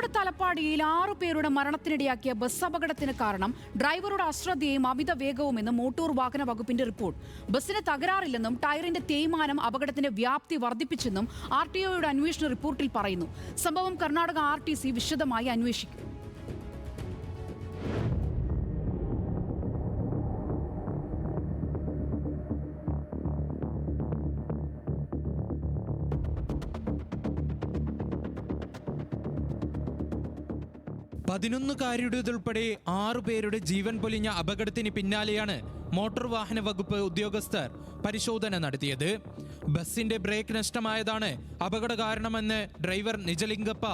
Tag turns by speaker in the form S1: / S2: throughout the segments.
S1: കോഴിക്കോട് തലപ്പാടിയിൽ 6 പേരുടെ മരണത്തിനിടയാക്കിയ ബസ് അപകടത്തിന് കാരണം ഡ്രൈവറുടെ അശ്രദ്ധയും അമിത വേഗവുമെന്ന് മോട്ടോർ വാഹന വകുപ്പിന്റെ റിപ്പോർട്ട്. ബസ്സിന് തകരാറില്ലെന്നും ടയറിന്റെ തേയ്മാനം അപകടത്തിന്റെ വ്യാപ്തി വർദ്ധിപ്പിച്ചെന്നും RTOയുടെ അന്വേഷണ റിപ്പോർട്ടിൽ പറയുന്നു. സംഭവം കർണാടക RTC വിശദമായി അന്വേഷിക്കും.
S2: പതിനൊന്നുകാരിയുടേതുൾപ്പെടെ 6 പേരുടെ ജീവൻ പൊലിഞ്ഞ അപകടത്തിന് പിന്നാലെയാണ് മോട്ടോർ വാഹന വകുപ്പ് ഉദ്യോഗസ്ഥർ പരിശോധന നടത്തിയത്. ബസിന്റെ ബ്രേക്ക് നഷ്ടമായതാണ് അപകട കാരണമെന്ന് ഡ്രൈവർ നിജലിംഗപ്പ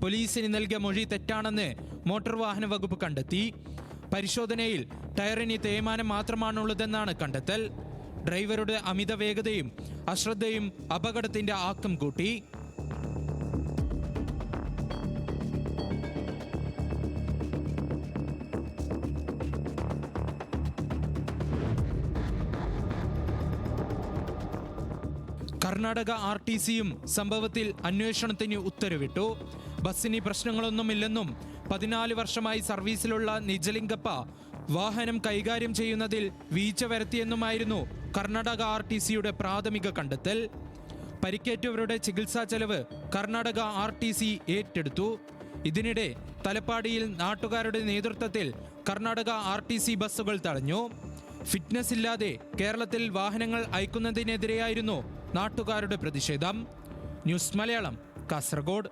S2: പോലീസിന് നൽകിയ മൊഴി തെറ്റാണെന്ന് മോട്ടോർ വാഹന വകുപ്പ് കണ്ടെത്തി. പരിശോധനയിൽ ടയറിന് തേയ്മാനം മാത്രമാണുള്ളതെന്നാണ് കണ്ടെത്തൽ. ഡ്രൈവറുടെ അമിത വേഗതയും അശ്രദ്ധയും അപകടത്തിന്റെ ആക്കം കൂട്ടി. കർണാടക RTCയും സംഭവത്തിൽ അന്വേഷണത്തിന് ഉത്തരവിട്ടു. ബസ്സിന് പ്രശ്നങ്ങളൊന്നുമില്ലെന്നും 14 വർഷമായി സർവീസിലുള്ള നിജലിംഗപ്പ വാഹനം കൈകാര്യം ചെയ്യുന്നതിൽ വീഴ്ച വരുത്തിയെന്നുമായിരുന്നു കർണാടക RTCയുടെ പ്രാഥമിക കണ്ടെത്തൽ. പരിക്കേറ്റവരുടെ ചികിത്സാ ചെലവ് കർണാടക RTC ഏറ്റെടുത്തു. ഇതിനിടെ തലപ്പാടിയിൽ നാട്ടുകാരുടെ നേതൃത്വത്തിൽ കർണാടക RTC ബസ്സുകൾ തടഞ്ഞു. ഫിറ്റ്നസ് ഇല്ലാതെ കേരളത്തിൽ വാഹനങ്ങൾ അയക്കുന്നതിനെതിരെയായിരുന്നു നാട്ടുകാരുടെ പ്രതിഷേധം. ന്യൂസ് മലയാളം, കാസർഗോഡ്.